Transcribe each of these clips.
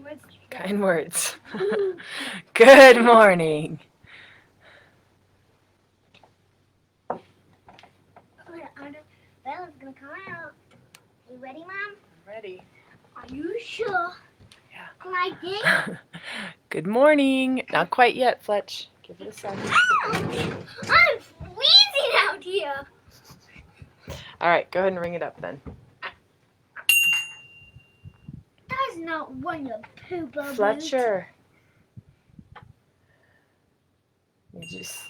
kind words. Kind words. Good morning. Bella's gonna come out. You ready, Mom? Ready. Are you sure? Yeah. Like Good morning. Not quite yet, Fletch. Give it a second. I'm freezing out here. All right, go ahead and ring it up then. That's not one of Poopa Fletcher. You just.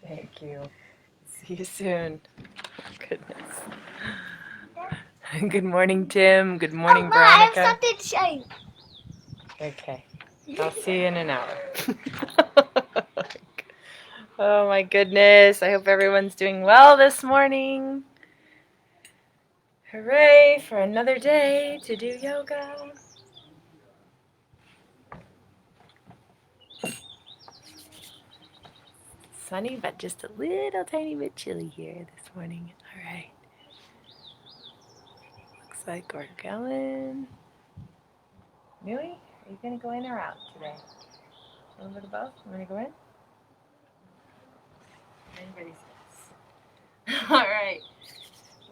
Thank you. See you soon. Goodness. Good morning, Tim. Good morning, Mom, I Veronica. have something to show you. Okay. I'll see you in an hour. Oh my goodness. I hope everyone's doing well this morning. Hooray for another day to do yoga. Sunny, but just a little tiny bit chilly here this morning. All right. Looks like we're going. Millie, are you going to go in or out today? A little bit of both? You want to go in? Anybody's guess. All right.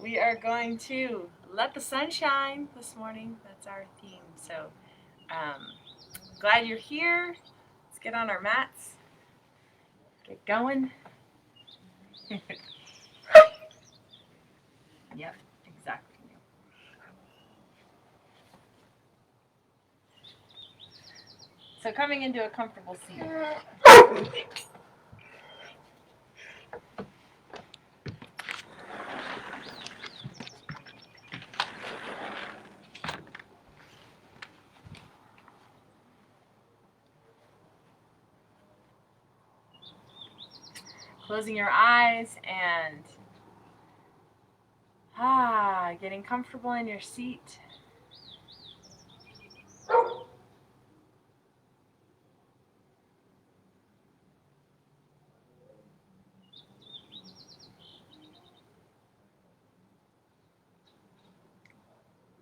We are going to let the sun shine this morning. That's our theme. So, glad you're here. Let's get on our mats. Get going. Yep, exactly. So coming into a comfortable seat. Closing your eyes and getting comfortable in your seat.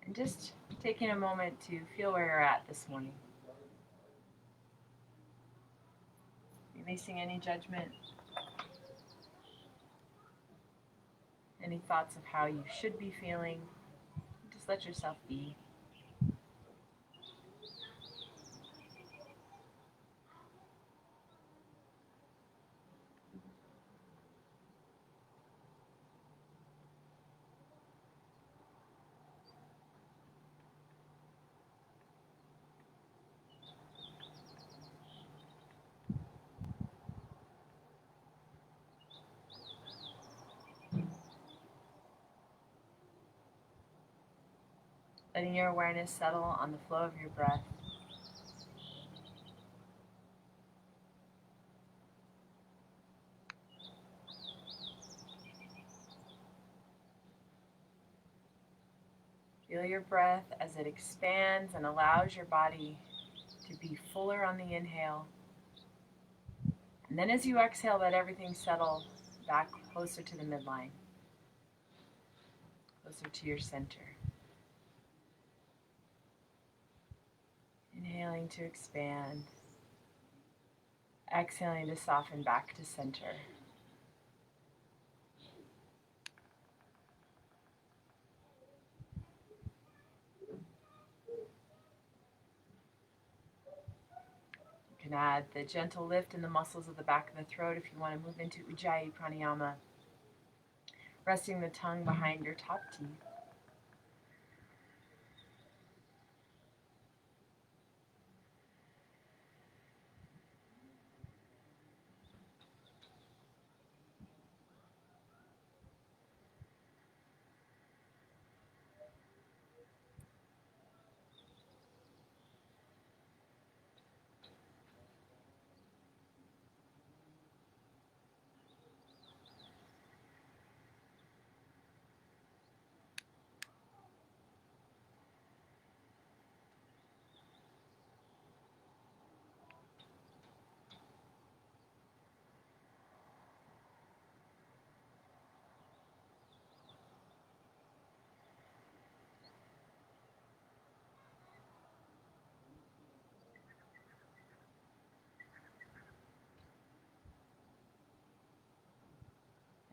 And just taking a moment to feel where you're at this morning. Releasing any judgment, any thoughts of how you should be feeling. Just let yourself be. Letting your awareness settle on the flow of your breath. Feel your breath as it expands and allows your body to be fuller on the inhale. And then as you exhale, let everything settle back closer to the midline, closer to your center. Inhaling to expand, exhaling to soften back to center. You can add the gentle lift in the muscles of the back of the throat if you want to move into Ujjayi Pranayama, resting the tongue behind your top teeth.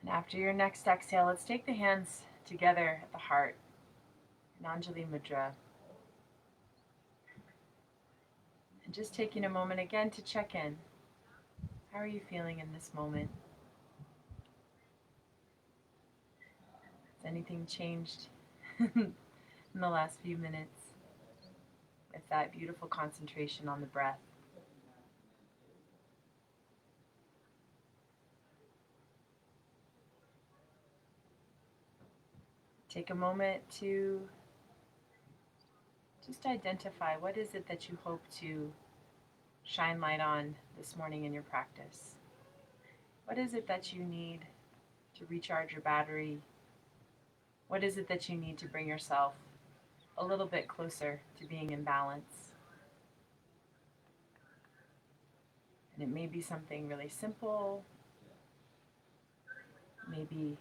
And after your next exhale, let's take the hands together at the heart, in Anjali Mudra. And just taking a moment again to check in. How are you feeling in this moment? Has anything changed in the last few minutes with that beautiful concentration on the breath? Take a moment to just identify what is it that you hope to shine light on this morning in your practice. What is it that you need to recharge your battery? What is it that you need to bring yourself a little bit closer to being in balance? And it may be something really simple, maybe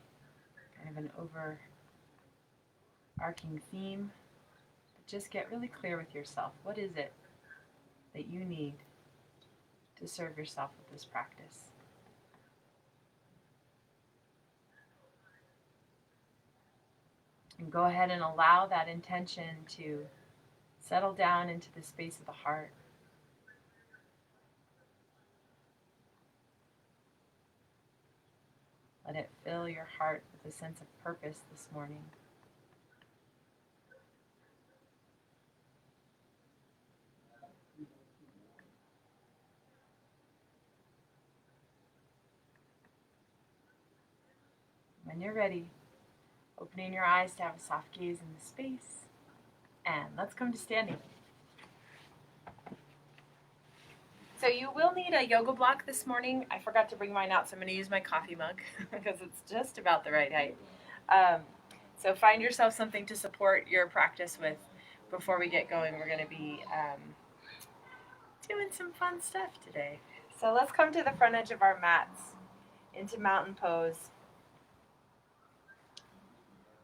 kind of an overarching theme, but just get really clear with yourself. What is it that you need to serve yourself with this practice? And go ahead and allow that intention to settle down into the space of the heart. Let it fill your heart with a sense of purpose this morning. When you're ready, opening your eyes to have a soft gaze in the space. And let's come to standing. So you will need a yoga block this morning. I forgot to bring mine out, so I'm going to use my coffee mug because it's just about the right height. So find yourself something to support your practice with. Before we get going, we're going to be doing some fun stuff today. So let's come to the front edge of our mats into mountain pose.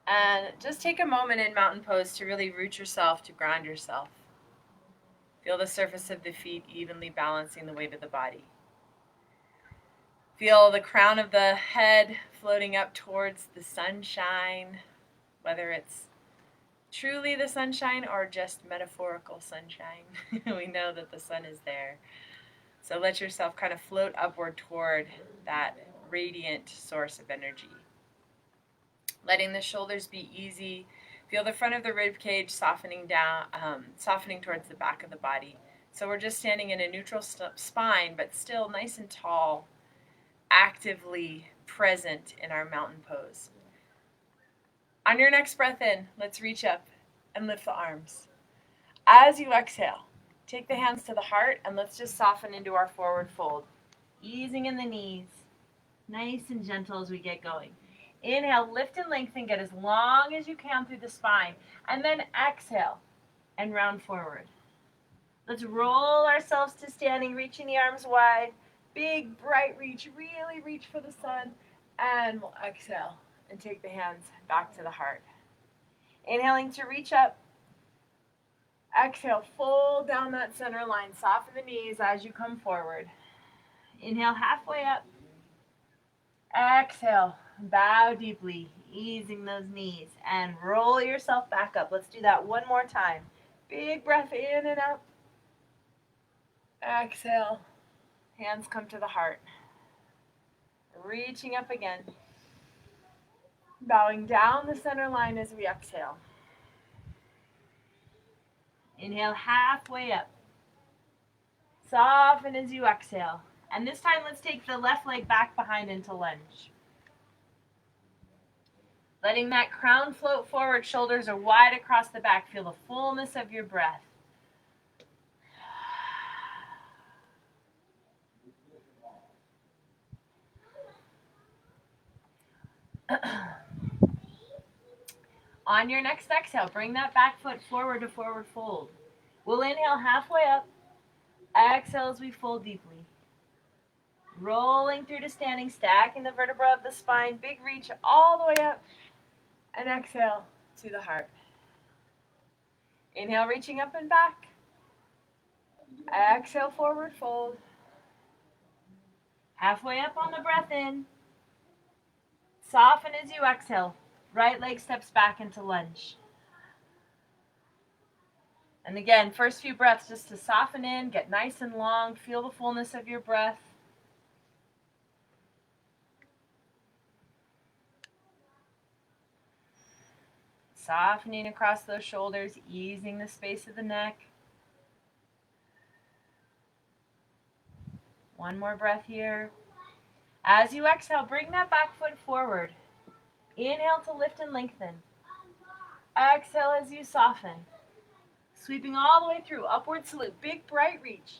And just take a moment in mountain pose to really root yourself, to ground yourself. Feel the surface of the feet evenly balancing the weight of the body. Feel the crown of the head floating up towards the sunshine, whether it's truly the sunshine or just metaphorical sunshine. We know that the sun is there. So let yourself kind of float upward toward that radiant source of energy. Letting the shoulders be easy. Feel the front of the rib cage softening down, softening towards the back of the body. So we're just standing in a neutral spine, but still nice and tall, actively present in our mountain pose. On your next breath in, let's reach up and lift the arms. As you exhale, take the hands to the heart and let's just soften into our forward fold. Easing in the knees, nice and gentle as we get going. Inhale, lift and lengthen, get as long as you can through the spine. And then exhale and round forward. Let's roll ourselves to standing, reaching the arms wide. Big, bright reach, really reach for the sun. And we'll exhale and take the hands back to the heart. Inhaling to reach up. Exhale, fold down that center line. Soften the knees as you come forward. Inhale, halfway up. Exhale, bow deeply, easing those knees. And roll yourself back up. Let's do that one more time. Big breath in and up. Exhale. Hands come to the heart. Reaching up again. Bowing down the center line as we exhale. Inhale, halfway up. Soften as you exhale. And this time, let's take the left leg back behind into lunge. Letting that crown float forward, shoulders are wide across the back. Feel the fullness of your breath. On your next exhale, bring that back foot forward to forward fold. We'll inhale halfway up. Exhale as we fold deeply. Rolling through to standing, stacking the vertebra of the spine. Big reach all the way up. And exhale to the heart. Inhale, reaching up and back. Exhale, forward fold. Halfway up on the breath in. Soften as you exhale. Right leg steps back into lunge. And again, first few breaths just to soften in, get nice and long, feel the fullness of your breath. Softening across those shoulders, easing the space of the neck. One more breath here. As you exhale, bring that back foot forward. Inhale to lift and lengthen. Exhale as you soften. Sweeping all the way through, upward salute, big bright reach.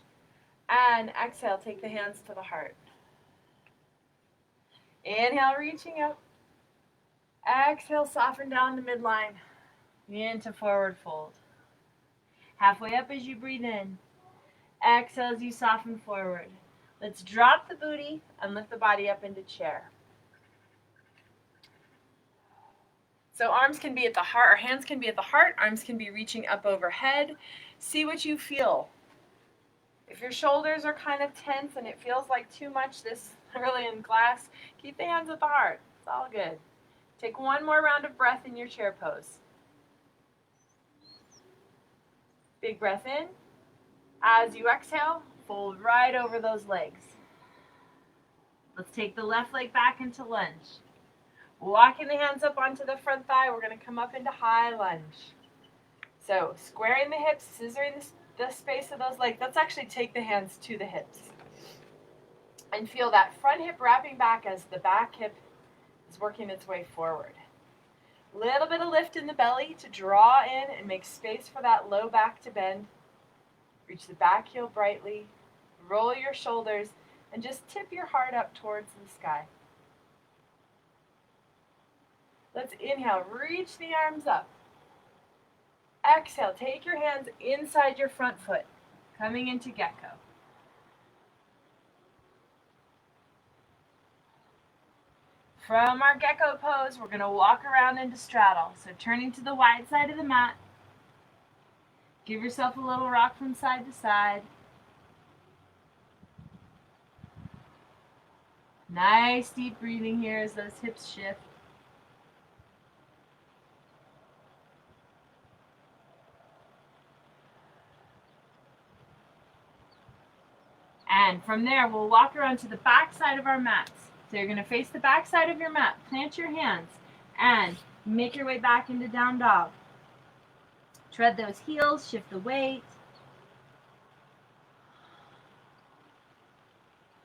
And exhale, take the hands to the heart. Inhale, reaching up. Exhale, soften down to midline. Into forward fold. Halfway up as you breathe in. Exhale as you soften forward. Let's drop the booty and lift the body up into chair. So arms can be at the heart, or hands can be at the heart, arms can be reaching up overhead. See what you feel. If your shoulders are kind of tense and it feels like too much this early in class, keep the hands at the heart. It's all good. Take one more round of breath in your chair pose. Big breath in. As you exhale, fold right over those legs. Let's take the left leg back into lunge. Walking the hands up onto the front thigh, we're going to come up into high lunge. So squaring the hips, scissoring the space of those legs. Let's actually take the hands to the hips. And feel that front hip wrapping back as the back hip is working its way forward. Little bit of lift in the belly to draw in and make space for that low back to bend. Reach the back heel brightly. Roll your shoulders and just tip your heart up towards the sky. Let's inhale, reach the arms up. Exhale, take your hands inside your front foot, coming into gecko. From our gecko pose, we're going to walk around into straddle. So turning to the wide side of the mat. Give yourself a little rock from side to side. Nice deep breathing here as those hips shift. And from there, we'll walk around to the back side of our mats. So you're going to face the back side of your mat, plant your hands, and make your way back into down dog. Tread those heels, shift the weight.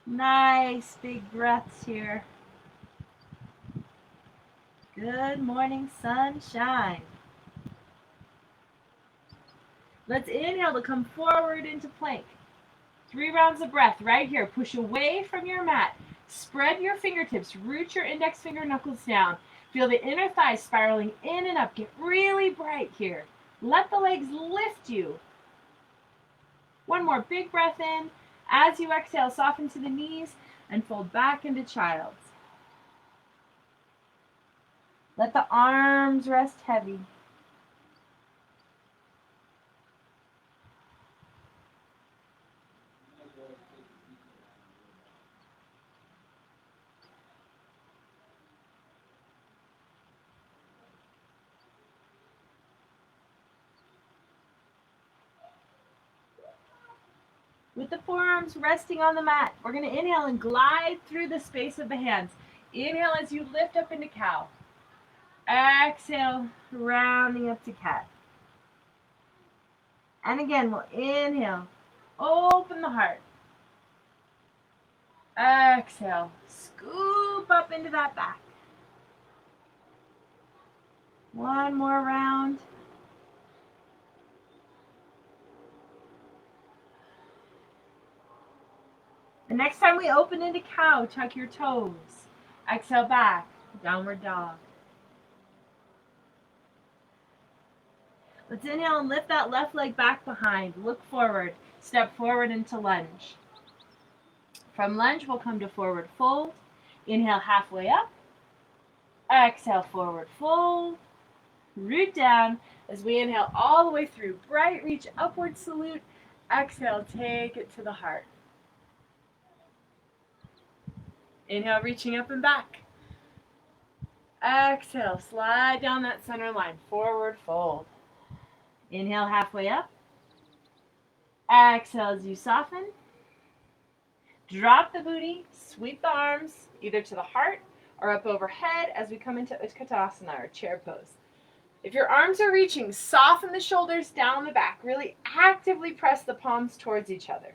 Nice big breaths here. Good morning, sunshine. Let's inhale to come forward into plank. 3 rounds of breath right here. Push away from your mat. Spread your fingertips. Root your index finger knuckles down. Feel the inner thighs spiraling in and up. Get really bright here. Let the legs lift you. One more big breath in. As you exhale, soften to the knees and fold back into child's. Let the arms rest heavy. With the forearms resting on the mat, we're going to inhale and glide through the space of the hands. Inhale as you lift up into cow. Exhale, rounding up to cat. And again, we'll inhale, open the heart. Exhale, scoop up into that back. One more round. The next time we open into cow, tuck your toes. Exhale back, downward dog. Let's inhale and lift that left leg back behind. Look forward. Step forward into lunge. From lunge, we'll come to forward fold. Inhale halfway up. Exhale, forward fold. Root down as we inhale all the way through. Bright reach, upward salute. Exhale, take it to the heart. Inhale, reaching up and back. Exhale, slide down that center line, forward fold. Inhale halfway up. Exhale as you soften. Drop the booty, sweep the arms either to the heart or up overhead as we come into Utkatasana, or chair pose. If your arms are reaching, soften the shoulders down the back. Really actively press the palms towards each other,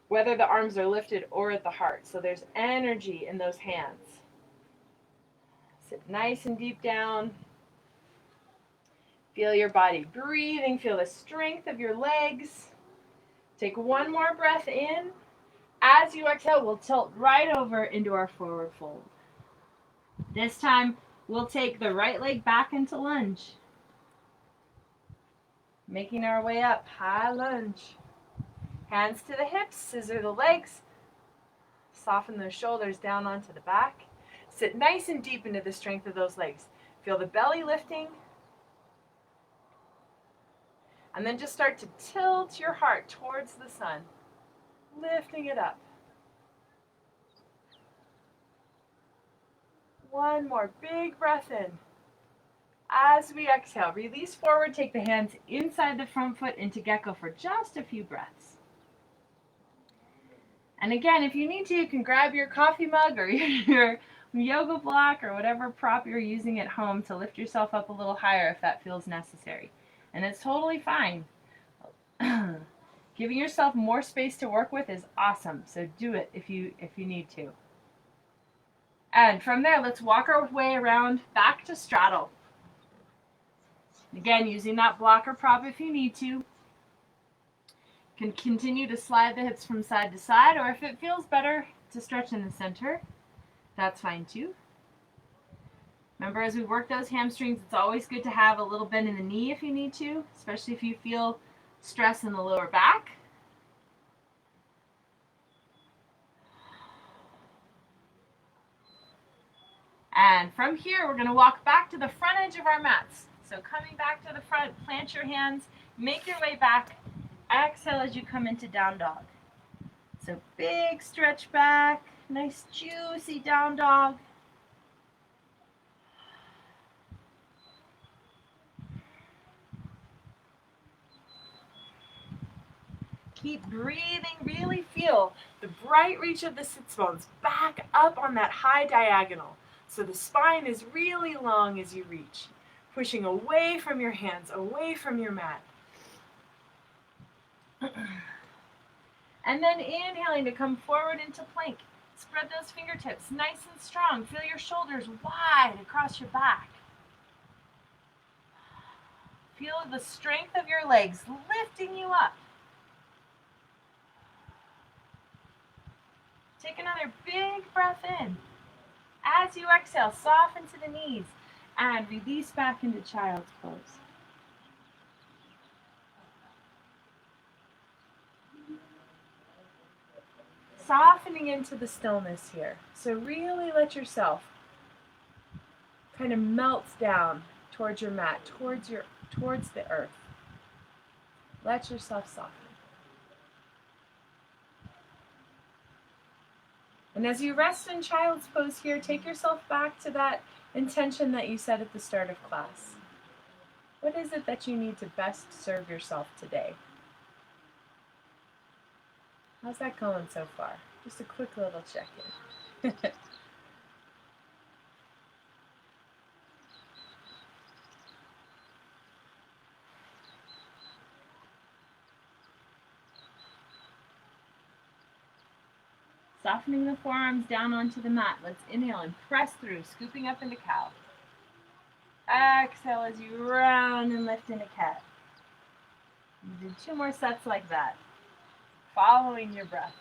whether the arms are lifted or at the heart. So there's energy in those hands. Sit nice and deep down. Feel your body breathing. Feel the strength of your legs. Take one more breath in. As you exhale, we'll tilt right over into our forward fold. This time, we'll take the right leg back into lunge. Making our way up, high lunge. Hands to the hips, scissor the legs. Soften those shoulders down onto the back. Sit nice and deep into the strength of those legs. Feel the belly lifting. And then just start to tilt your heart towards the sun, lifting it up. One more big breath in. As we exhale, release forward, take the hands inside the front foot into gecko for just a few breaths. And again, if you need to, you can grab your coffee mug or your yoga block or whatever prop you're using at home to lift yourself up a little higher if that feels necessary. And it's totally fine. Giving yourself more space to work with is awesome, so do it if you need to. And from there, let's walk our way around back to straddle. Again, using that blocker prop if you need to. You can continue to slide the hips from side to side, or if it feels better to stretch in the center, that's fine too. Remember, as we work those hamstrings, it's always good to have a little bend in the knee if you need to, especially if you feel stress in the lower back. And from here, we're going to walk back to the front edge of our mats. So coming back to the front, plant your hands, make your way back. Exhale as you come into down dog. So big stretch back, nice juicy down dog. Keep breathing, really feel the bright reach of the sits bones back up on that high diagonal. So the spine is really long as you reach, pushing away from your hands, away from your mat. And then inhaling to come forward into plank. Spread those fingertips nice and strong. Feel your shoulders wide across your back. Feel the strength of your legs lifting you up. Take another big breath in. As you exhale, soften to the knees and release back into child's pose. Softening into the stillness here. So really let yourself kind of melt down towards your mat, towards the earth. Let yourself soften. And as you rest in child's pose here, take yourself back to that intention that you set at the start of class. What is it that you need to best serve yourself today? How's that going so far? Just a quick little check-in. Softening the forearms down onto the mat. Let's inhale and press through, scooping up into cow. Exhale as you round and lift into cat. You do 2 more sets like that, following your breath.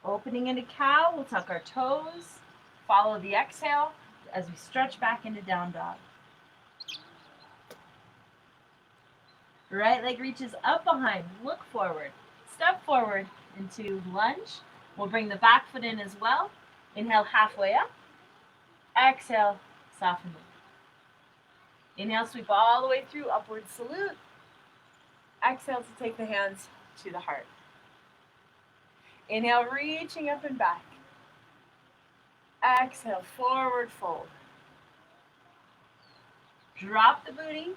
Opening into cow, we'll tuck our toes, follow the exhale as we stretch back into down dog. Right leg reaches up behind, look forward, step forward into lunge. We'll bring the back foot in as well. Inhale halfway up, exhale, soften Inhale, sweep all the way through, upward salute. Exhale to take the hands to the heart. Inhale, reaching up and back. Exhale, forward fold. Drop the booty.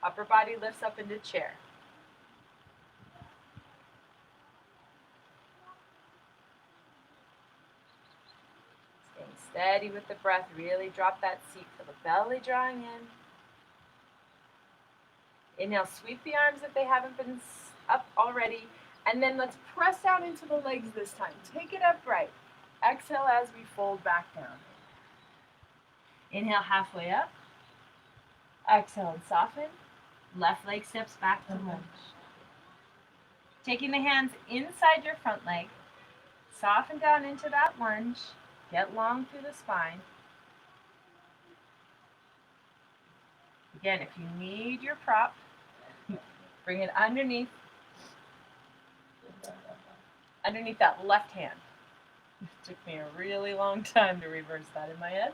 Upper body lifts up into chair. Staying steady with the breath. Really drop that seat. Feel the belly drawing in. Inhale, sweep the arms if they haven't been up already. And then let's press down into the legs this time. Take it upright. Exhale as we fold back down. Inhale, halfway up. Exhale and soften. Left leg steps back to lunge. Taking the hands inside your front leg. Soften down into that lunge. Get long through the spine. Again, if you need your prop, bring it underneath that left hand. It took me a really long time to reverse that in my head.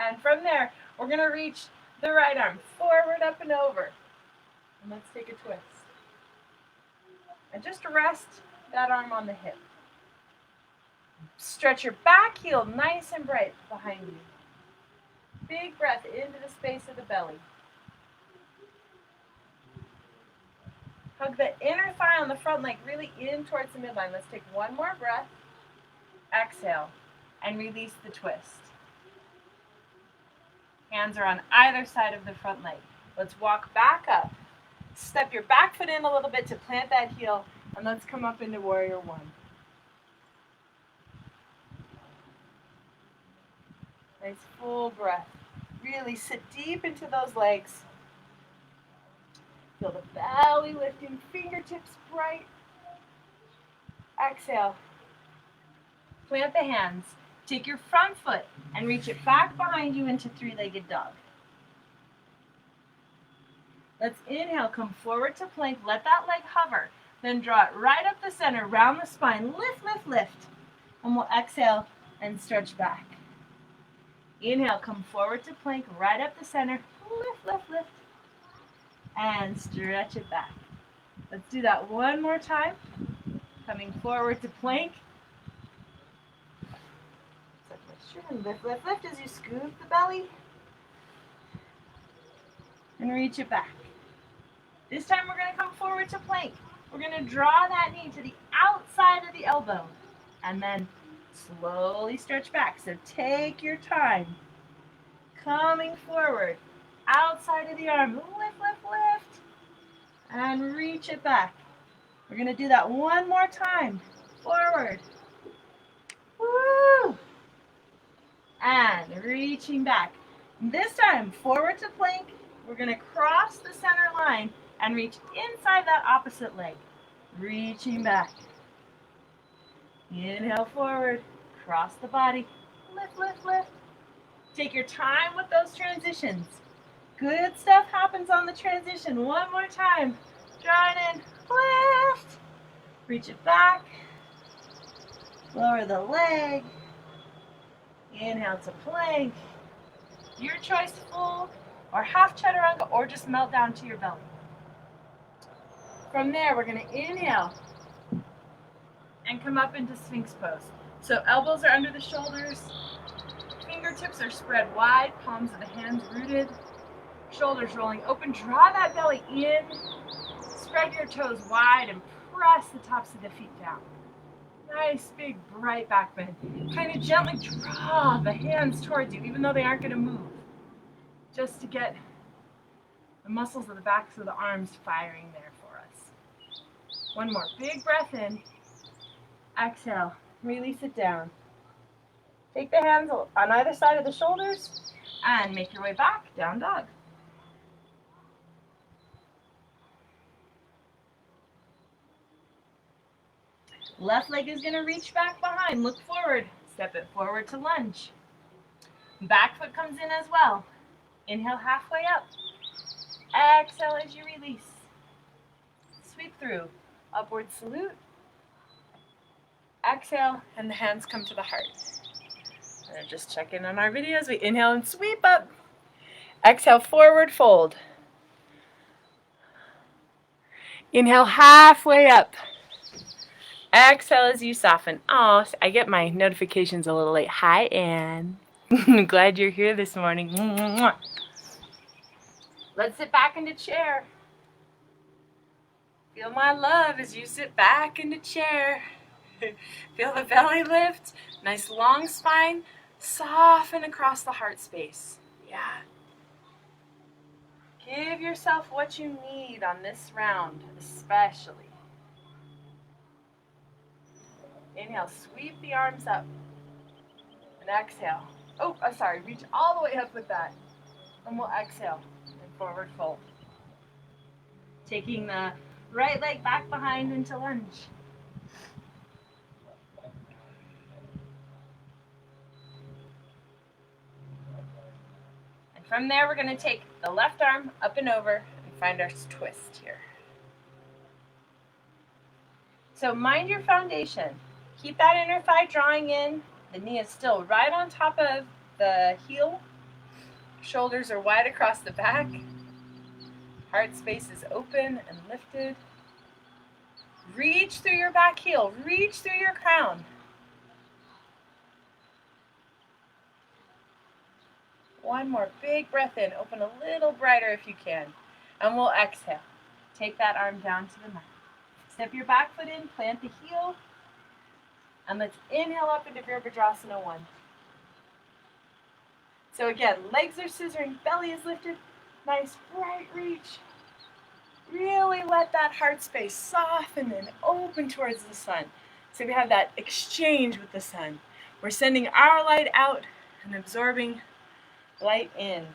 And from there, we're going to reach the right arm forward, up, and over. And let's take a twist. And just rest that arm on the hip. Stretch your back heel nice and bright behind you. Big breath into the space of the belly. Hug the inner thigh on the front leg really in towards the midline. Let's take one more breath. Exhale and release the twist. Hands are on either side of the front leg. Let's walk back up. Step your back foot in a little bit to plant that heel, and let's come up into warrior one. Nice full breath. Really sit deep into those legs. Feel the belly lifting, fingertips bright. Exhale. Plant the hands. Take your front foot and reach it back behind you into three-legged dog. Let's inhale, come forward to plank. Let that leg hover. Then draw it right up the center, round the spine. Lift, lift, lift. And we'll exhale and stretch back. Inhale, come forward to plank, right up the center. Lift, lift, lift. And stretch it back. Let's do that one more time. Coming forward to plank. Lift, lift, lift as you scoop the belly. And reach it back. This time we're going to come forward to plank. We're going to draw that knee to the outside of the elbow. And then slowly stretch back. So take your time. Coming forward. Outside of the arm. Lift, lift, lift. And reach it back. We're going to do that one more time. Forward. Woo! And reaching back. This time, forward to plank. We're going to cross the center line and reach inside that opposite leg. Reaching back. Inhale forward. Cross the body. Lift, lift, lift. Take your time with those transitions. Good stuff happens on the transition. One more time. Draw it in. Lift. Reach it back. Lower the leg. Inhale to plank. Your choice, full or half chaturanga, or just melt down to your belly. From there, we're going to inhale and come up into Sphinx pose. So elbows are under the shoulders, fingertips are spread wide, palms of the hands rooted, shoulders rolling open. Draw that belly in, spread your toes wide, and press the tops of the feet down. Nice, big, bright back bend. Kind of gently draw the hands towards you, even though they aren't going to move. Just to get the muscles of the backs of the arms firing there for us. One more. Big breath in. Exhale. Release it down. Take the hands on either side of the shoulders and make your way back. Down dog. Left leg is going to reach back behind. Look forward. Step it forward to lunge. Back foot comes in as well. Inhale halfway up. Exhale as you release. Sweep through. Upward salute. Exhale, and the hands come to the heart. And just check in on our videos. We inhale and sweep up. Exhale, forward fold. Inhale, halfway up. Exhale as you soften. Oh, I get my notifications a little late. Hi, Anne. Glad you're here this morning. Let's sit back in the chair. Feel my love as you sit back in the chair. Feel the belly lift. Nice long spine. Soften across the heart space. Yeah. Give yourself what you need on this round, especially. Inhale, sweep the arms up. And exhale. Oh, I'm sorry. Reach all the way up with that. And we'll exhale and forward fold. Taking the right leg back behind into lunge. And from there, we're going to take the left arm up and over and find our twist here. So mind your foundation. Keep that inner thigh drawing in. The knee is still right on top of the heel. Shoulders are wide across the back. Heart space is open and lifted. Reach through your back heel. Reach through your crown. One more big breath in. Open a little brighter if you can. And we'll exhale. Take that arm down to the mat. Step your back foot in, plant the heel. And let's inhale up into Virabhadrasana 1. So again, legs are scissoring, belly is lifted. Nice bright reach. Really let that heart space soften and open towards the sun. So we have that exchange with the sun. We're sending our light out and absorbing light in.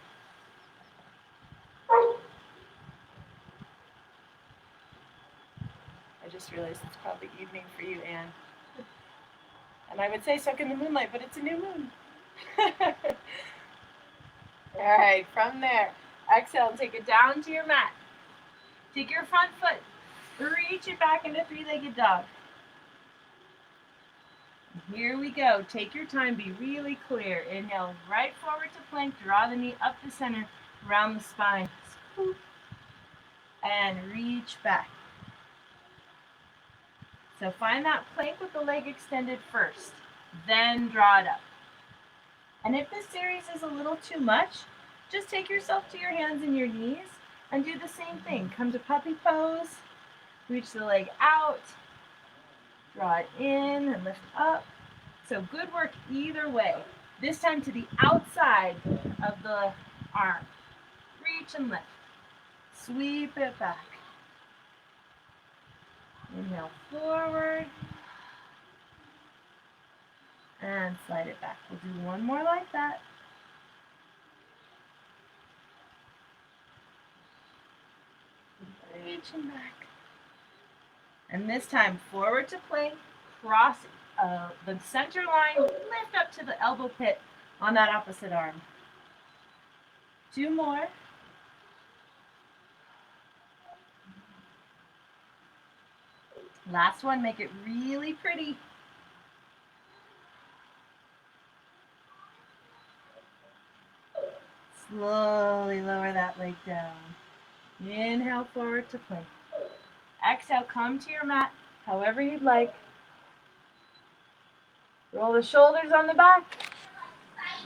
I just realized it's probably evening for you, Anne. And I would say soak in the moonlight, but it's a new moon. All right, from there, exhale and take it down to your mat. Take your front foot, reach it back into three-legged dog. Here we go. Take your time, be really clear. Inhale, right forward to plank, draw the knee up the center, around the spine. Scoop, and reach back. So find that plank with the leg extended first, then draw it up. And if this series is a little too much, just take yourself to your hands and your knees and do the same thing. Come to puppy pose, reach the leg out, draw it in and lift up. So good work either way. This time to the outside of the arm. Reach and lift. Sweep it back. Inhale forward. And slide it back. We'll do one more like that. Reaching back. And this time forward to plank, cross the center line, lift up to the elbow pit on that opposite arm. 2 more. Last one, make it really pretty. Slowly lower that leg down. Inhale forward to plank. Exhale, come to your mat, however you'd like. Roll the shoulders on the back.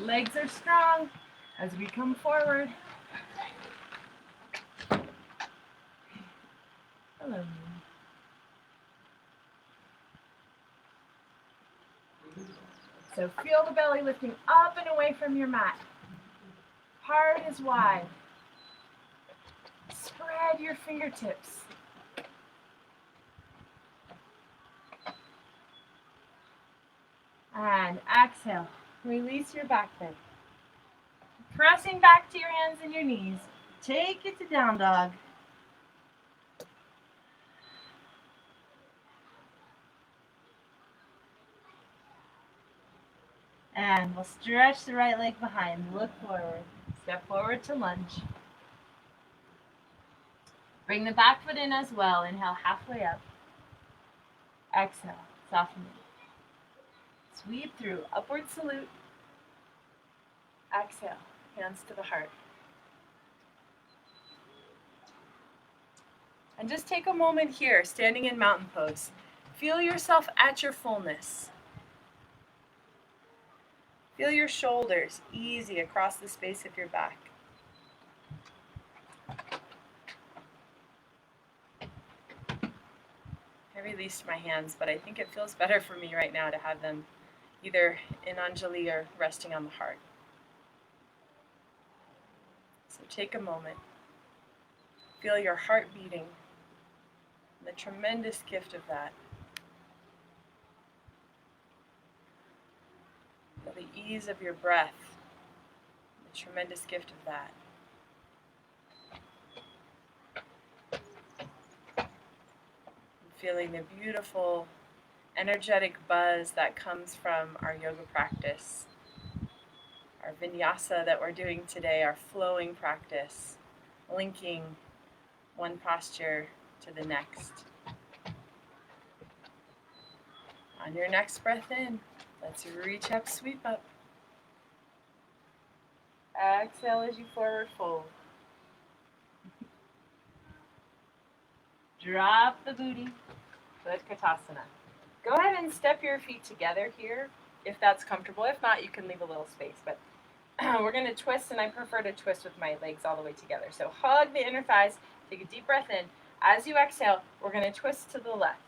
Legs are strong as we come forward. Hello. So feel the belly lifting up and away from your mat. Heart is wide. Spread your fingertips. And exhale. Release your back bend. Pressing back to your hands and your knees. Take it to down dog. And we'll stretch the right leg behind. Look forward. Step forward to lunge. Bring the back foot in as well. Inhale halfway up. Exhale. Soften it. Sweep through. Upward salute. Exhale. Hands to the heart. And just take a moment here, standing in mountain pose. Feel yourself at your fullness. Feel your shoulders easy across the space of your back. I released my hands, but I think it feels better for me right now to have them either in Anjali or resting on the heart. So take a moment. Feel your heart beating. The tremendous gift of that. Feel the ease of your breath. The tremendous gift of that. Feeling the beautiful, energetic buzz that comes from our yoga practice. Our vinyasa that we're doing today, our flowing practice, linking one posture to the next. On your next breath in, let's reach up, sweep up. Exhale as you forward fold. Drop the booty, Utkatasana. Go ahead and step your feet together here if that's comfortable. If not, you can leave a little space. But we're going to twist, and I prefer to twist with my legs all the way together. So hug the inner thighs, take a deep breath in. As you exhale, we're going to twist to the left.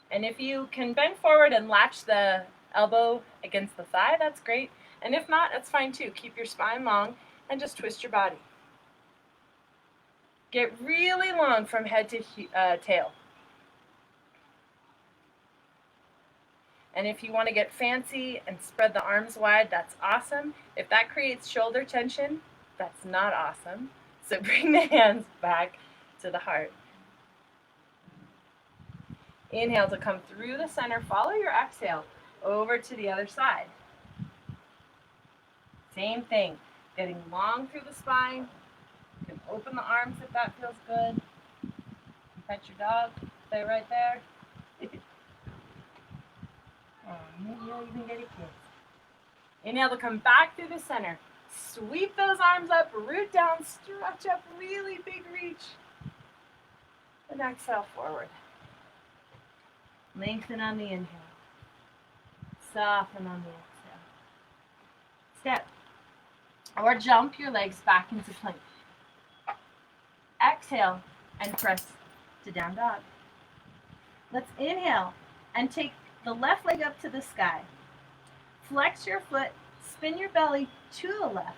And if you can bend forward and latch the elbow against the thigh, that's great. And if not, that's fine too. Keep your spine long and just twist your body. Get really long from head to tail. And if you want to get fancy and spread the arms wide, that's awesome. If that creates shoulder tension, that's not awesome. So bring the hands back to the heart. Inhale to come through the center. Follow your exhale over to the other side. Same thing. Getting long through the spine. You can open the arms if that feels good. Pet your dog. Stay right there. Maybe you'll even get a kiss. Inhale to come back through the center. Sweep those arms up, root down, stretch up, really big reach. And exhale forward. Lengthen on the inhale. Soften on the exhale. Step or jump your legs back into plank. Exhale and press to down dog. Let's inhale and take the left leg up to the sky. Flex your foot, spin your belly to the left.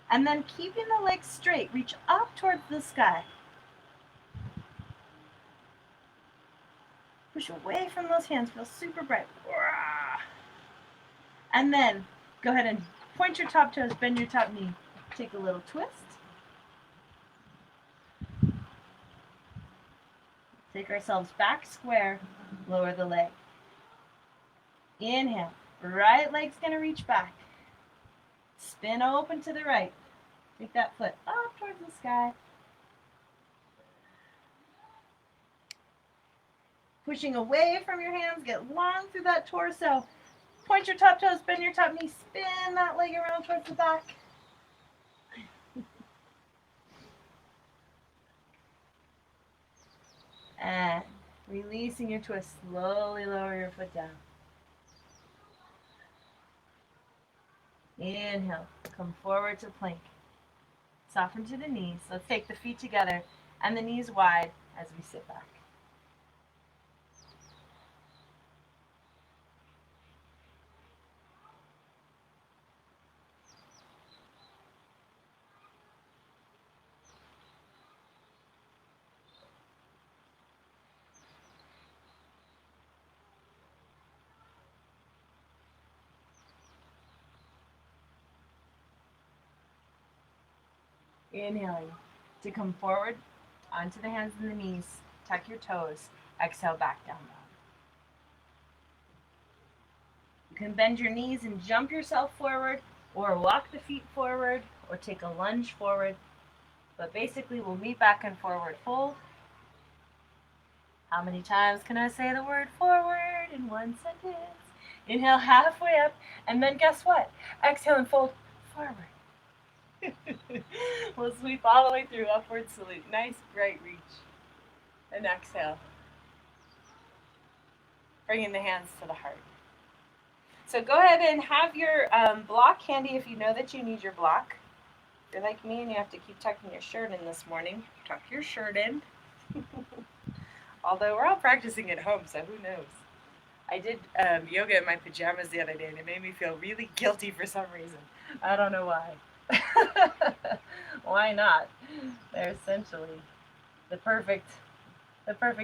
And then keeping the legs straight, reach up towards the sky. Push away from those hands, feel super bright. And then go ahead and point your top toes, bend your top knee. Take a little twist. Take ourselves back square, lower the leg. Inhale, right leg's gonna reach back. Spin open to the right. Take that foot up towards the sky. Pushing away from your hands, get long through that torso. Point your top toes, bend your top knee, spin that leg around towards the back. And releasing your twist, slowly lower your foot down. Inhale, come forward to plank. Soften to the knees. Let's take the feet together and the knees wide as we sit back. Inhaling to come forward onto the hands and the knees. Tuck your toes. Exhale back down dog. You can bend your knees and jump yourself forward, or walk the feet forward, or take a lunge forward. But basically we'll meet back and forward fold. How many times can I say the word forward in one sentence? Inhale halfway up, and then guess what? Exhale and fold forward. We'll sweep all the way through, upward salute. Nice, bright reach. And exhale. Bringing the hands to the heart. So go ahead and have your block handy if you know that you need your block. If you're like me and you have to keep tucking your shirt in this morning, tuck your shirt in. Although we're all practicing at home, so who knows? I did yoga in my pajamas the other day, and it made me feel really guilty for some reason. I don't know why. Why not? They're essentially the perfect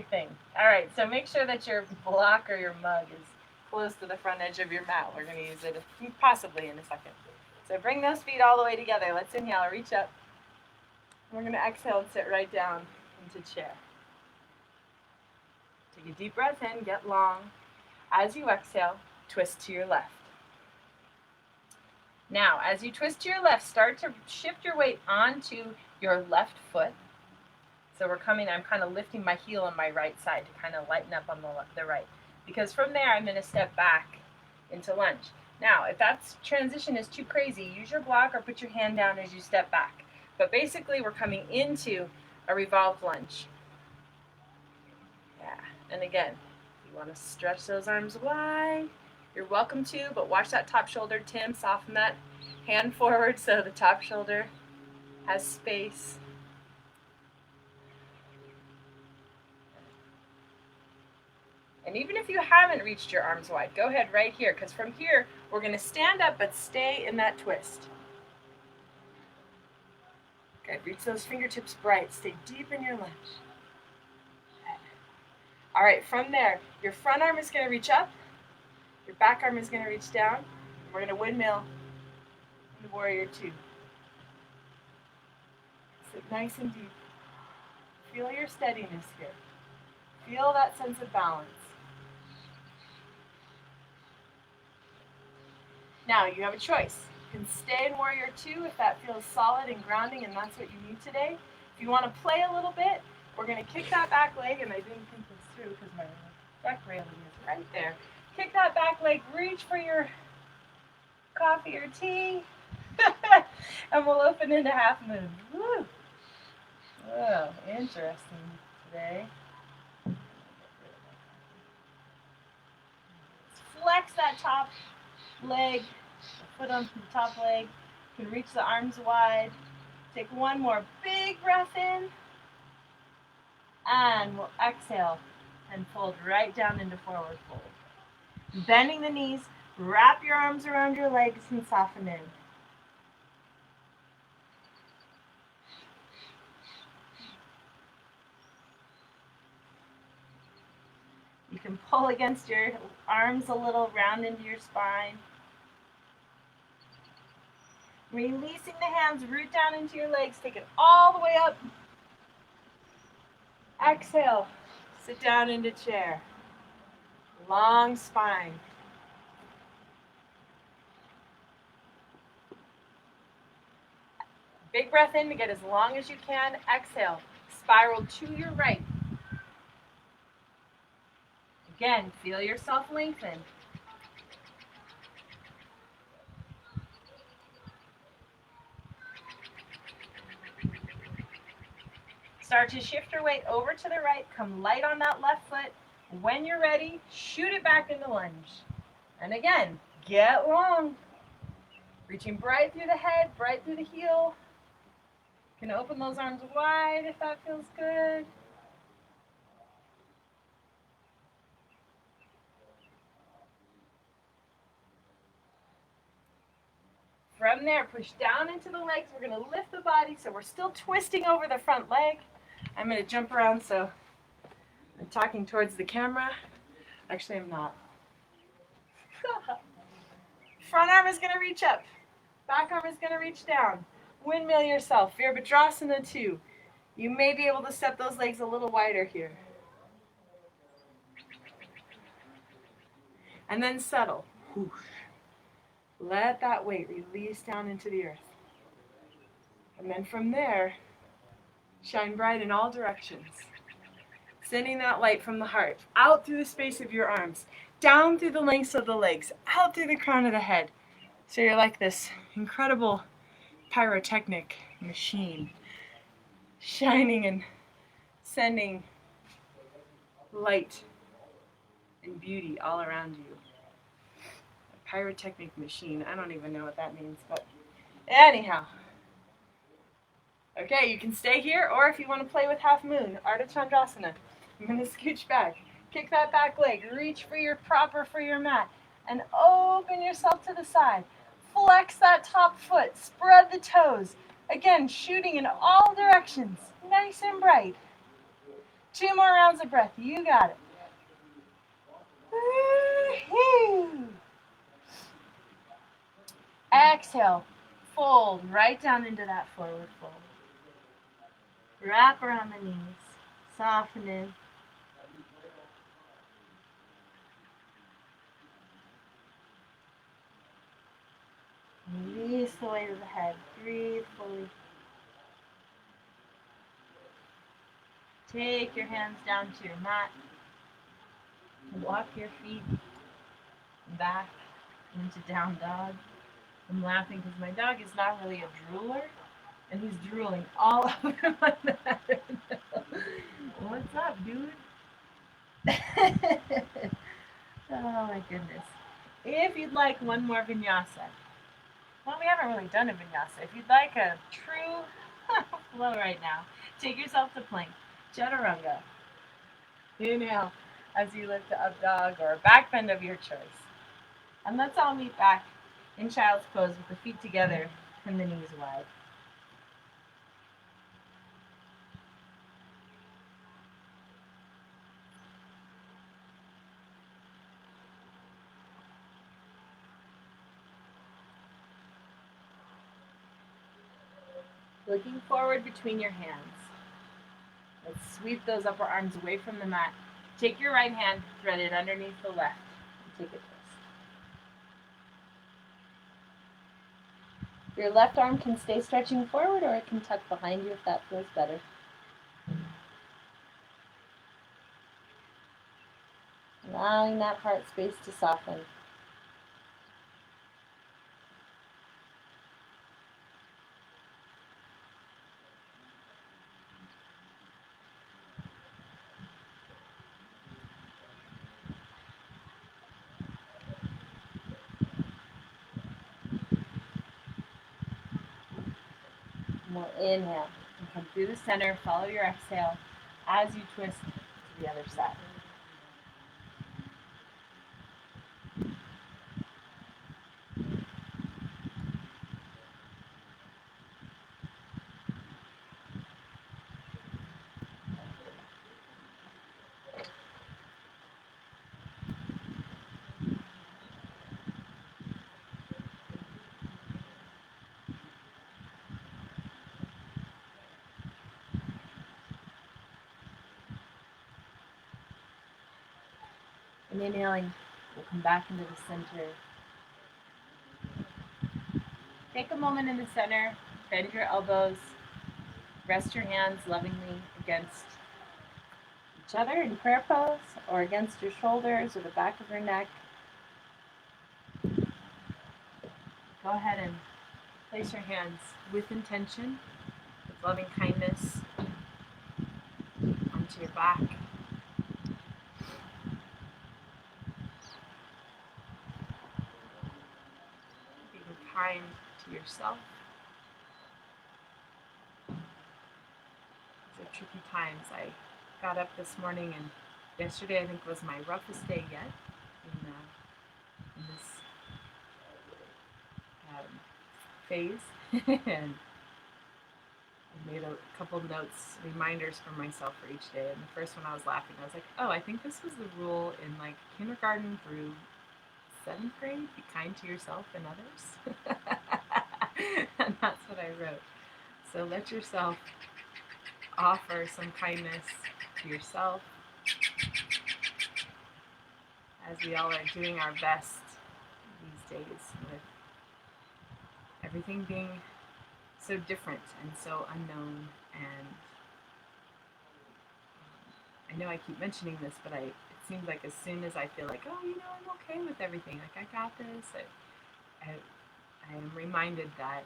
thing. All right, so make sure that your block or your mug is close to the front edge of your mat. We're going to use it possibly in a second. So bring those feet all the way together. Let's inhale, reach up. We're going to exhale and sit right down into chair. Take a deep breath in, get long. As you exhale, twist to your left. Now, as you twist to your left, start to shift your weight onto your left foot. So I'm kind of lifting my heel on my right side to kind of lighten up on the right. Because from there, I'm going to step back into lunge. Now, if that transition is too crazy, use your block or put your hand down as you step back. But basically, we're coming into a revolved lunge. Yeah, and again, if you want to stretch those arms wide, you're welcome to, but watch that top shoulder. Tim, soften that hand forward so the top shoulder has space. And even if you haven't reached your arms wide, go ahead right here, because from here, we're going to stand up but stay in that twist. Okay, reach those fingertips bright. Stay deep in your lunge. Okay. All right, from there, your front arm is going to reach up. Your back arm is going to reach down. We're going to windmill into warrior two. Sit nice and deep. Feel your steadiness here. Feel that sense of balance. Now, you have a choice. You can stay in warrior two if that feels solid and grounding and that's what you need today. If you want to play a little bit, we're going to kick that back leg, and I didn't think this through because my deck railing is right there. Kick that back leg, reach for your coffee or tea, and we'll open into half moon. Woo! Oh, interesting today. Flex that top leg, foot on the top leg. You can reach the arms wide. Take one more big breath in, and we'll exhale and fold right down into forward fold. Bending the knees, wrap your arms around your legs and soften in. You can pull against your arms a little, round into your spine. Releasing the hands, root down into your legs, take it all the way up. Exhale, sit down into chair. Long spine. Big breath in to get as long as you can. Exhale, spiral to your right. Again, feel yourself lengthen. Start to shift your weight over to the right. Come light on that left foot. When you're ready, shoot it back into lunge. And again, get long. Reaching bright through the head, bright through the heel. You can open those arms wide if that feels good. From there, push down into the legs. We're going to lift the body, so we're still twisting over the front leg. I'm going to jump around so I'm talking towards the camera. Actually, I'm not. Front arm is going to reach up. Back arm is going to reach down. Windmill yourself. Virabhadrasana 2. You may be able to step those legs a little wider here. And then settle. Whoosh. Let that weight release down into the earth. And then from there, shine bright in all directions. Sending that light from the heart, out through the space of your arms, down through the lengths of the legs, out through the crown of the head. So you're like this incredible pyrotechnic machine, shining and sending light and beauty all around you. A pyrotechnic machine. I don't even know what that means, but anyhow. Okay, you can stay here, or if you want to play with half moon, Ardha Chandrasana. I'm going to scooch back. Kick that back leg. Reach for your mat. And open yourself to the side. Flex that top foot. Spread the toes. Again, shooting in all directions. Nice and bright. 2 more rounds of breath. You got it. Woo-hoo. Exhale. Fold right down into that forward fold. Wrap around the knees. Soften in. Release the weight of the head. Breathe fully. Take your hands down to your mat. Walk your feet back into down dog. I'm laughing because my dog is not really a drooler, and he's drooling all over my mat right now. What's up, dude? Oh my goodness. If you'd like one more vinyasa, well, we haven't really done a vinyasa. If you'd like a true flow right now, take yourself to plank. Chaturanga. Inhale as you lift to up dog or a back bend of your choice. And let's all meet back in child's pose with the feet together and the knees wide. Looking forward between your hands. Let's sweep those upper arms away from the mat. Take your right hand, thread it underneath the left, and take a twist. Your left arm can stay stretching forward, or it can tuck behind you if that feels better. Allowing that heart space to soften. We'll inhale and come through the center. Follow your exhale as you twist to the other side. And inhaling, we'll come back into the center. Take a moment in the center, bend your elbows, rest your hands lovingly against each other in prayer pose or against your shoulders or the back of your neck. Go ahead and place your hands with intention, with loving kindness onto your back. Being kind to yourself. These are tricky times. I got up this morning, and yesterday I think was my roughest day yet in this phase. And I made a couple notes, reminders for myself for each day. And the first one I was laughing. I was like, oh, I think this was the rule in like kindergarten through 7th grade. Be kind to yourself and others. And that's what I wrote. So let yourself offer some kindness to yourself as we all are doing our best these days with everything being so different and so unknown. And I know I keep mentioning this, but it seems like as soon as I feel like, oh, I'm okay with everything, like I got this, I am reminded that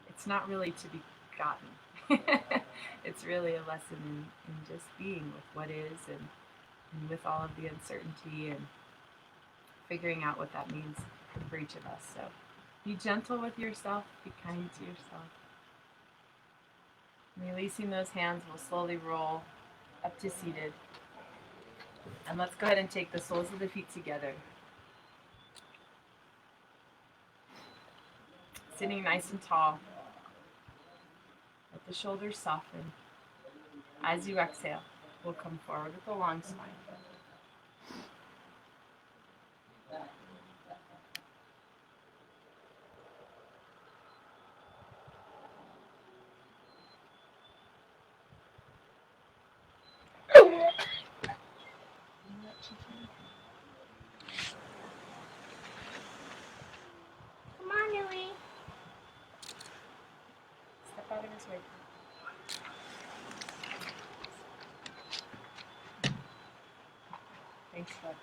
it's not really to be gotten. It's really a lesson in just being with what is and with all of the uncertainty and figuring out what that means for each of us. So be gentle with yourself, be kind to yourself. Releasing those hands, we'll slowly roll up to seated. And let's go ahead and take the soles of the feet together. Sitting nice and tall. Let the shoulders soften. As you exhale, we'll come forward with a long spine. Come on, Louie. Step out of his way. Thanks, Fletch.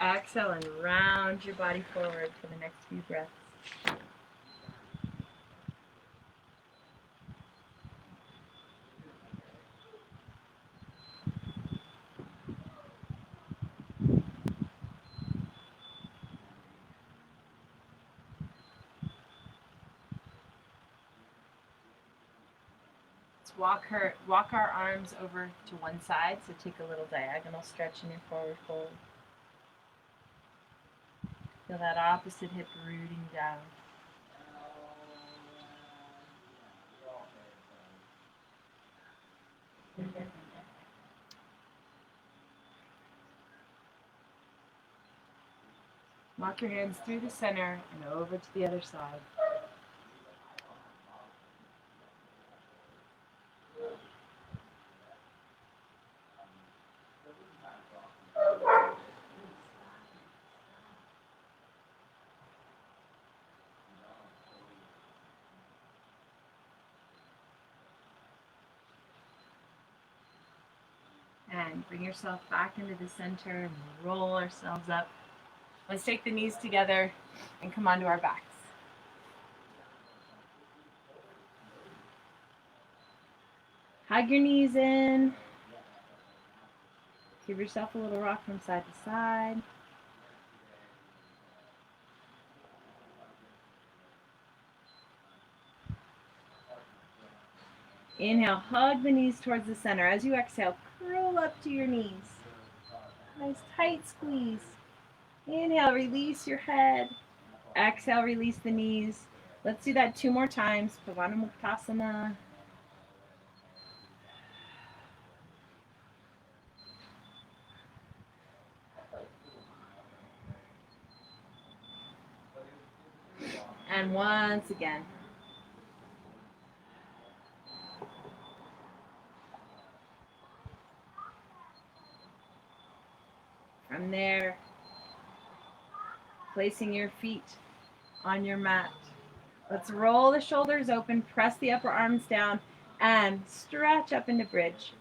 Exhale and round your body forward for the next few breaths. Walk our arms over to one side, so take a little diagonal stretch in your forward fold. Feel that opposite hip rooting down. Walk your hands through the center and over to the other side. And bring yourself back into the center and roll ourselves up. Let's take the knees together and come onto our backs. Hug your knees in. Give yourself a little rock from side to side. Inhale, hug the knees towards the center. As you exhale, curl up to your knees. Nice tight squeeze. Inhale, release your head. Exhale, release the knees. Let's do that 2 more times. Pavanamuktasana. And once again. From there, placing your feet on your mat. Let's roll the shoulders open, press the upper arms down, and stretch up into bridge.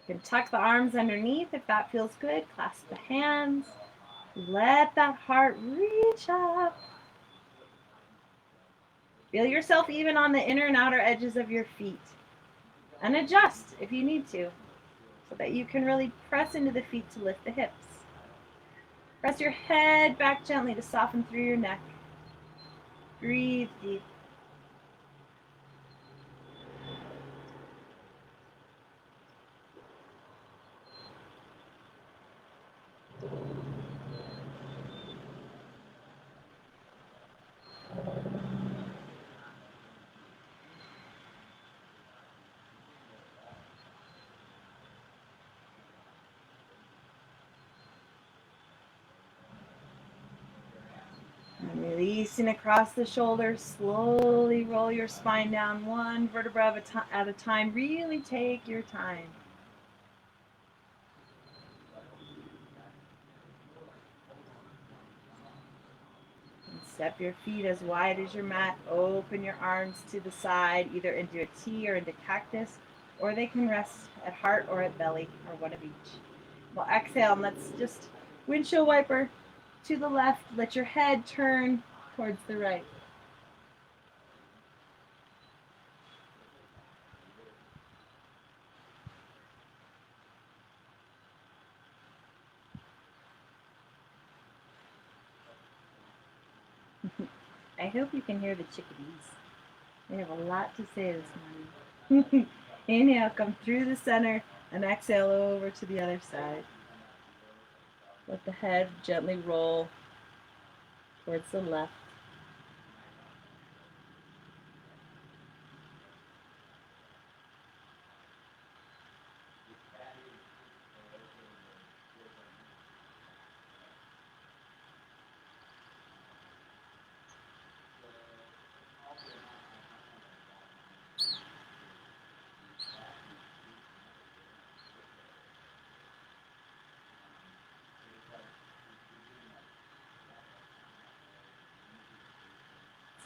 You can tuck the arms underneath if that feels good. Clasp the hands. Let that heart reach up. Feel yourself even on the inner and outer edges of your feet. And adjust if you need to, so that you can really press into the feet to lift the hips. Press your head back gently to soften through your neck. Breathe deep. And releasing across the shoulders, slowly roll your spine down one vertebra at a time. Really take your time. And step your feet as wide as your mat. Open your arms to the side, either into a T or into cactus, or they can rest at heart or at belly, or one of each. Well, exhale, and let's just windshield wiper to the left. Let your head turn towards the right. I hope you can hear the chickadees. They have a lot to say this morning. Inhale, come through the center, and exhale over to the other side. Let the head gently roll towards the left.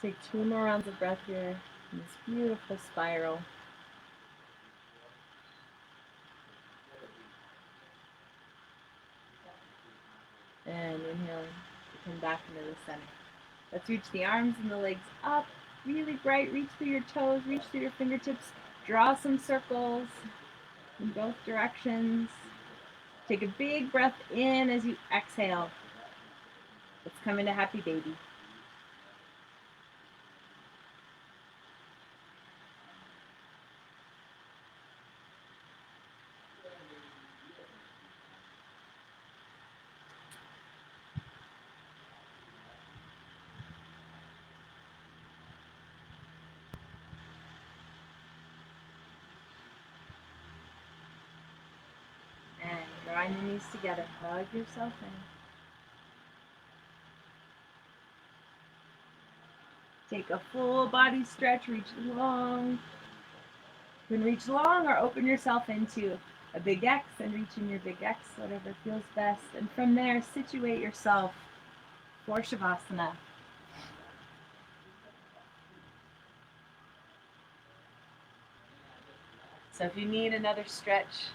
Take 2 more rounds of breath here in this beautiful spiral. And inhaling to come back into the center. Let's reach the arms and the legs up, really bright. Reach through your toes, reach through your fingertips. Draw some circles in both directions. Take a big breath in as you exhale. Let's come into happy baby. And drawing your knees together, hug yourself in. Take a full body stretch, reach long. You can reach long or open yourself into a big X and reach in your big X, whatever feels best. And from there, situate yourself for Shavasana. So if you need another stretch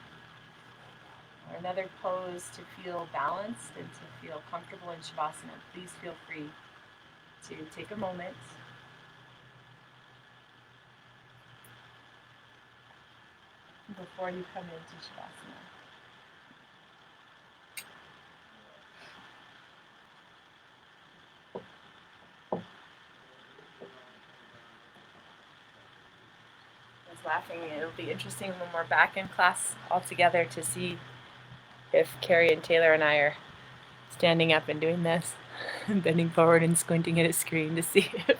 or another pose to feel balanced and to feel comfortable in Shavasana, please feel free to take a moment. Before you come into Shavasana. I was laughing. It'll be interesting when we're back in class all together to see if Carrie and Taylor and I are standing up and doing this, and bending forward and squinting at a screen to see if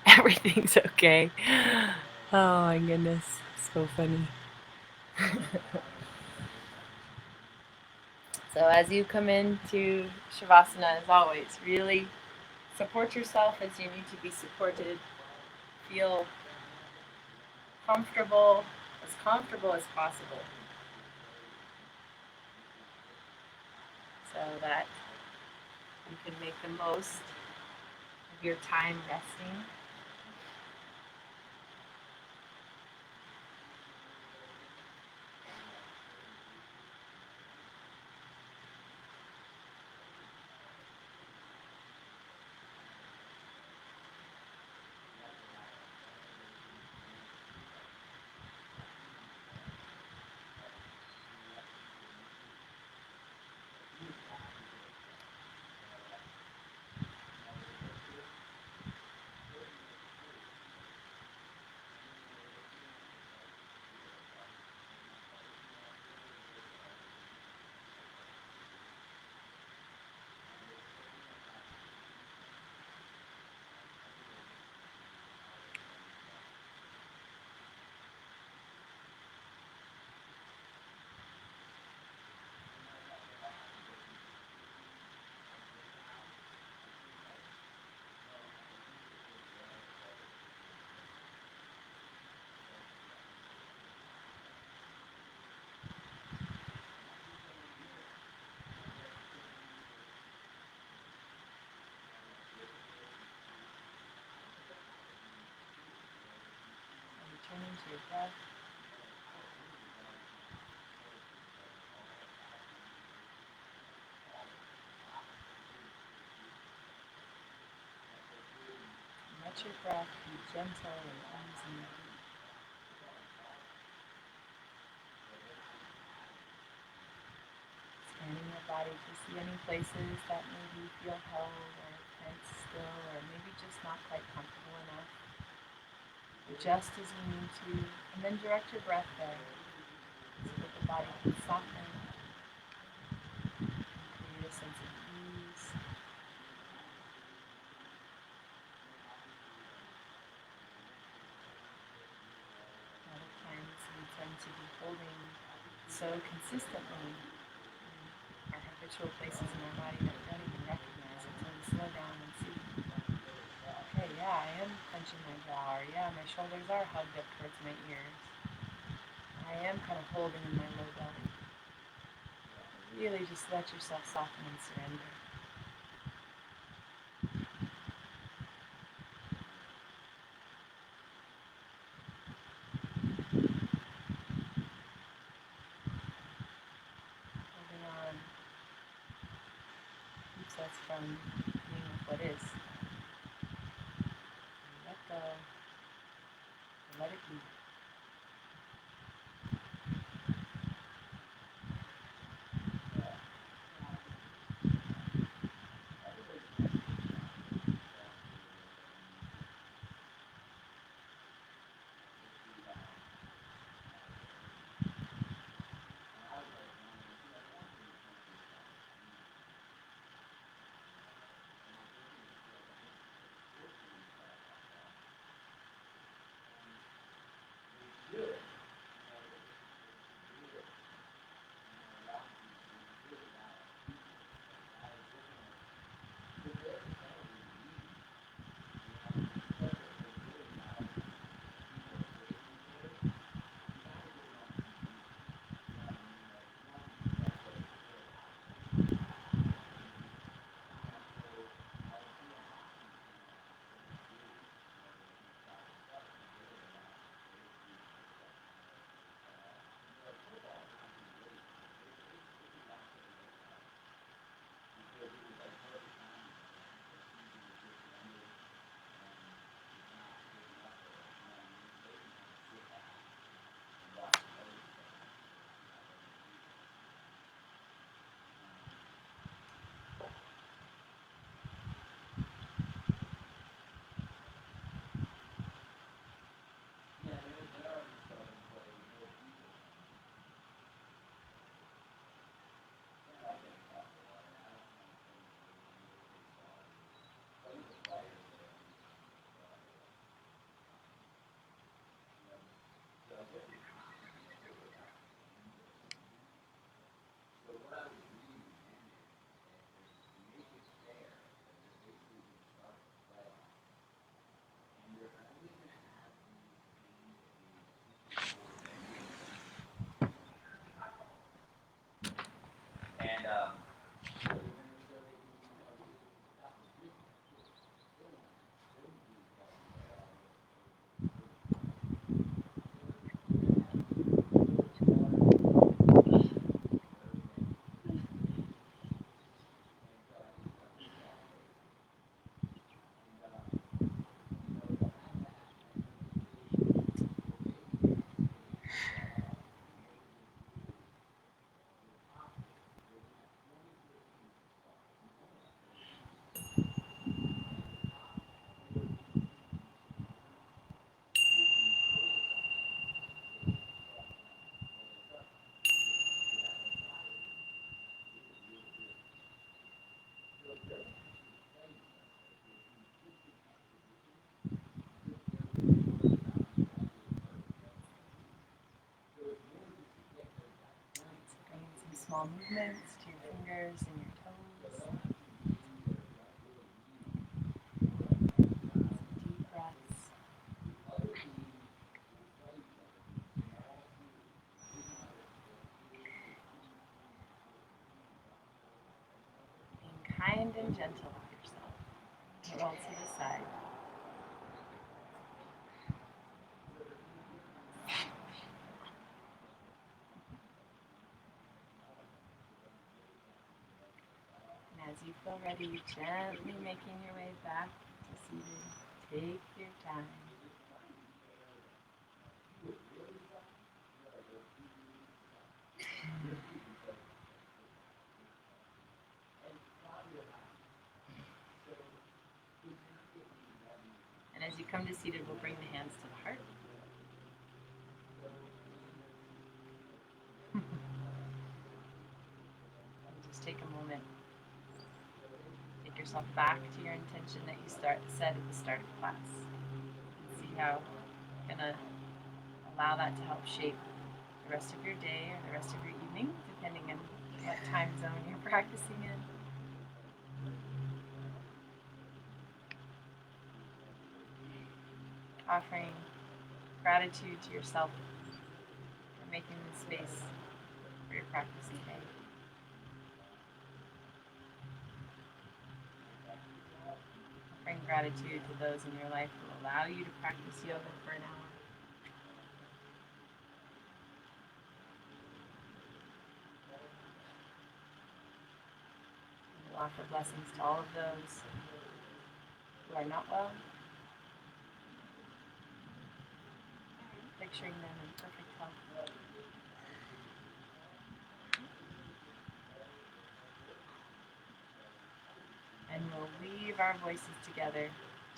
everything's okay. Oh my goodness, so funny. So as you come into Shavasana, as always, really support yourself as you need to be supported. Feel comfortable as possible, so that you can make the most of your time resting. Returning to your breath. let your breath be gentle and easy. Scanning your body to see any places that maybe feel held or tense still, or maybe just not quite comfortable enough. Adjust as you need to, and then direct your breath there so that the body can soften, create a sense of ease. A lot of times we tend to be holding so consistently in our habitual places in our body that we don't even recognize it until we slow down and see, okay, yeah, I am clenching my jaw, or yeah, my shoulders are hugged up towards my ears. I am kind of holding in my low belly. Really just let yourself soften and surrender. Holding on keeps us from being with what is. Let go and let it be. Small movements to your fingers and your toes. Deep breaths. Being kind and gentle with yourself. Roll to the side. And as you feel ready, gently making your way back to seated. Take sunshine. And as you come to seated, we'll bring the hands to the heart. Just take a moment. Take yourself back to your intention that you set at the start of class. See how you're going to allow that to help shape the rest of your day or the rest of your evening, depending on what time zone you're practicing in. Offering gratitude to yourself for making this space for your practice today. Offering gratitude to those in your life who allow you to practice yoga for an hour. And we'll offer blessings to all of those who are not well. Picturing them in perfect health. And we'll weave our voices together,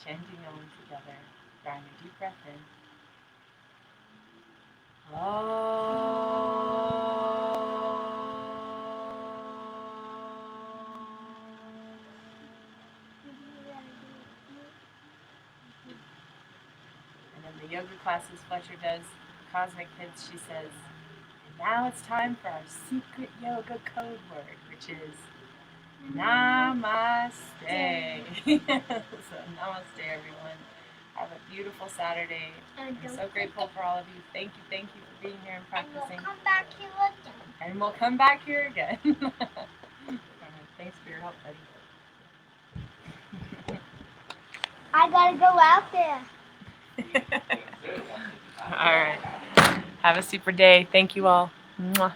chanting Om together, drawing a deep breath in. And in the yoga classes Fletcher does, Cosmic Kids, she says, and now it's time for our secret yoga code word, which is Namaste. So namaste, everyone. Have a beautiful Saturday. I'm so grateful for all of you. Thank you for being here and practicing. And we'll come back here again. And we'll come back here again. Thanks for your help, buddy. I gotta go out there. All right. Have a super day. Thank you all. Mwah.